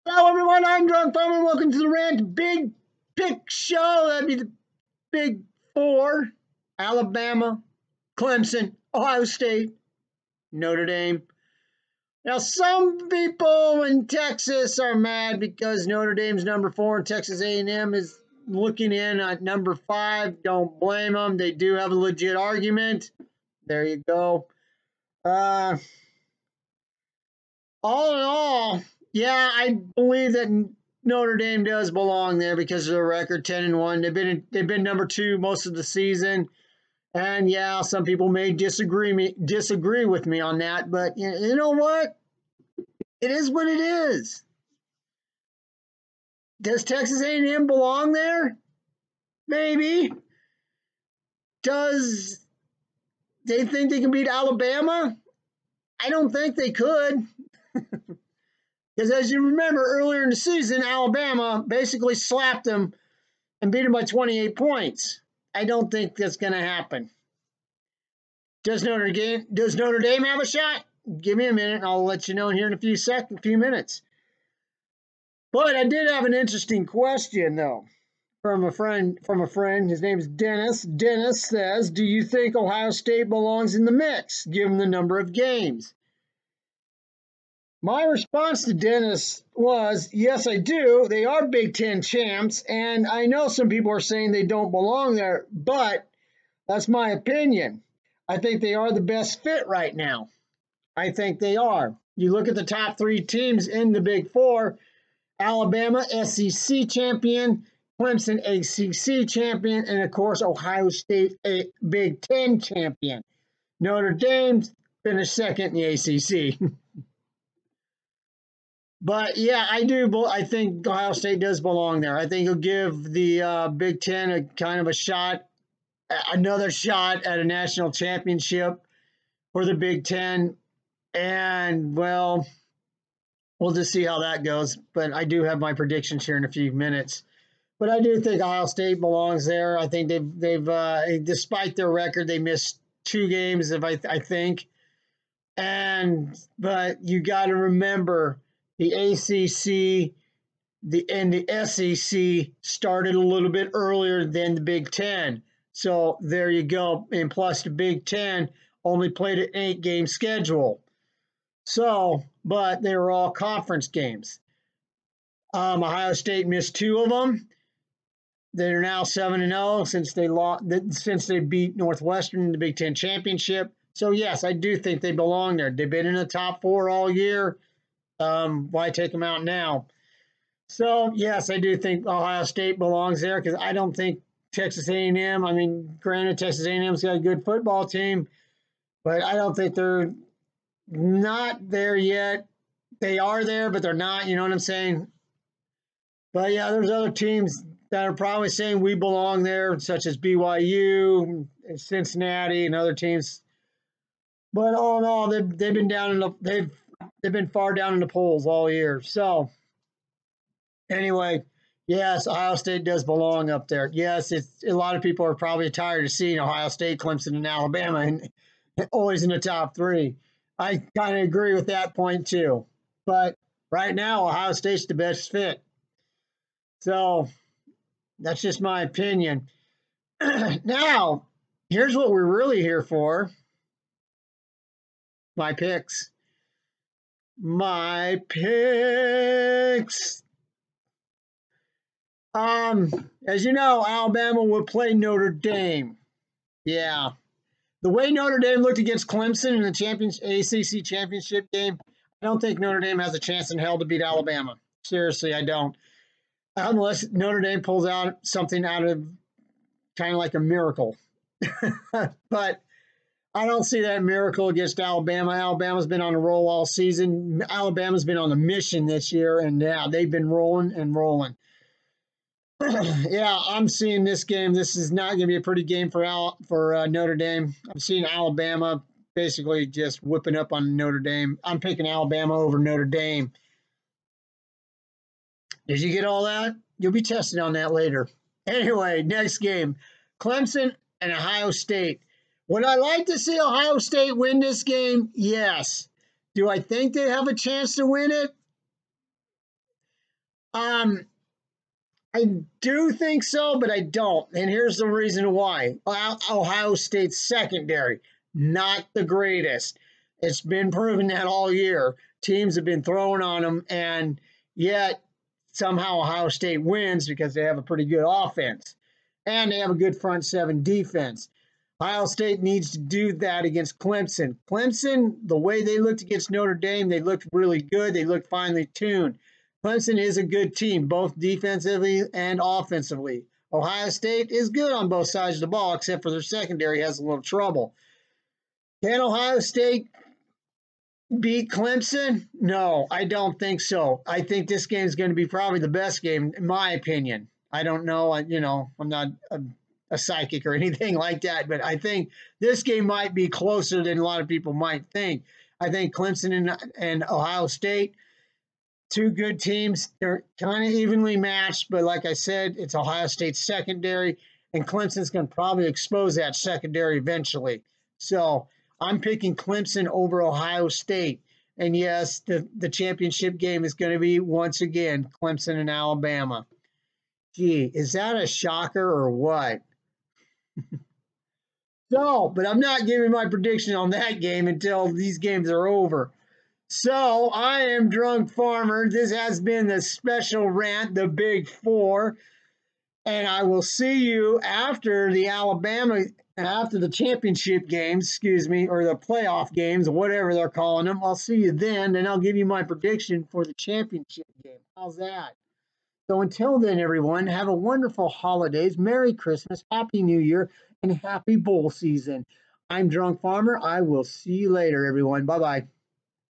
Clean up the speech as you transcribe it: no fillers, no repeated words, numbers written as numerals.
Hello, everyone. I'm Drunk Farmer. Welcome to the Rant Big Pick Show. That'd be the Big Four: Alabama, Clemson, Ohio State, Notre Dame. Now, some people in Texas are mad because Notre Dame's number 4 and Texas A&M is looking in at number 5. Don't blame them. They do have a legit argument. There you go. All in all, yeah, I believe that Notre Dame does belong there because of their record 10-1. They've been number 2 most of the season. And yeah, some people may disagree with me on that, but you know what? It is what it is. Does Texas A&M belong there? Maybe. Does they think they can beat Alabama? I don't think they could. Because as you remember, earlier in the season, Alabama basically slapped them and beat them by 28 points. I don't think that's going to happen. Does Notre Dame have a shot? Give me a minute, and I'll let you know here in a few minutes. But I did have an interesting question, though, from a friend. His name is Dennis. Dennis says, do you think Ohio State belongs in the mix, given the number of games? My response to Dennis was, yes, I do. They are Big Ten champs, and I know some people are saying they don't belong there, but that's my opinion. I think they are the best fit right now. I think they are. You look at the top 3 teams in the Big Four: Alabama, SEC champion, Clemson, ACC champion, and of course, Ohio State, a Big Ten champion. Notre Dame finished second in the ACC. But yeah, I do. I think Ohio State does belong there. I think it'll give the Big Ten a kind of a shot, another shot at a national championship for the Big Ten. And well, we'll just see how that goes. But I do have my predictions here in a few minutes. But I do think Ohio State belongs there. I think they've despite their record, they missed 2 games, I think. But you got to remember, the ACC and the SEC started a little bit earlier than the Big Ten. So there you go. And plus the Big Ten only played an 8-game schedule. So, but they were all conference games. Ohio State missed 2 of them. They're now 7-0 since they beat Northwestern in the Big Ten championship. So yes, I do think they belong there. They've been in the top 4 all year. Why take them out now? So yes, I do think Ohio State belongs there because I don't think Texas A&M. I mean, granted, Texas A&M's got a good football team, but I don't think they're not there yet. They are there, but they're not. You know what I'm saying? But yeah, there's other teams that are probably saying we belong there, such as BYU, Cincinnati, and other teams. But all in all, they've been down in they've been far down in the polls all year. So anyway, yes, Ohio State does belong up there. Yes, a lot of people are probably tired of seeing Ohio State, Clemson, and Alabama and always in the top 3. I kind of agree with that point too. But right now, Ohio State's the best fit. So that's just my opinion. Now, here's what we're really here for. My picks. As you know, Alabama will play Notre Dame. Yeah. The way Notre Dame looked against Clemson in the ACC championship game, I don't think Notre Dame has a chance in hell to beat Alabama. Seriously, I don't. Unless Notre Dame pulls out something out of kind of like a miracle. But I don't see that miracle against Alabama. Alabama's been on a roll all season. Alabama's been on a mission this year, and yeah, they've been rolling and rolling. Yeah, I'm seeing this game. This is not going to be a pretty game for Notre Dame. I'm seeing Alabama basically just whipping up on Notre Dame. I'm picking Alabama over Notre Dame. Did you get all that? You'll be tested on that later. Anyway, next game, Clemson and Ohio State. Would I like to see Ohio State win this game? Yes. Do I think they have a chance to win it? Um, I do think so, but I don't. And here's the reason why. Ohio State's secondary, not the greatest. It's been proven that all year. Teams have been throwing on them, and yet somehow Ohio State wins because they have a pretty good offense and they have a good front seven defense. Ohio State needs to do that against Clemson. Clemson, the way they looked against Notre Dame, they looked really good. They looked finely tuned. Clemson is a good team, both defensively and offensively. Ohio State is good on both sides of the ball, except for their secondary has a little trouble. Can Ohio State beat Clemson? No, I don't think so. I think this game is going to be probably the best game, in my opinion. I don't know. I'm not a psychic or anything like that, but I think this game might be closer than a lot of people might think. I think Clemson and Ohio State, two good teams. They're kind of evenly matched, but like I said, it's Ohio State's secondary, and Clemson's going to probably expose that secondary eventually. So I'm picking Clemson over Ohio State. And yes, the championship game is going to be once again Clemson and Alabama. Gee, is that a shocker or what? So, but I'm not giving my prediction on that game until these games are over. So I am Drunk Farmer. This has been the special rant, the Big Four. And I will see you after the championship games, excuse me, or the playoff games, whatever they're calling them. I'll see you then, and I'll give you my prediction for the championship game. How's that? So until then, everyone, have a wonderful holidays, Merry Christmas, Happy New Year, and Happy Bowl season. I'm Drunk Farmer. I will see you later, everyone. Bye-bye.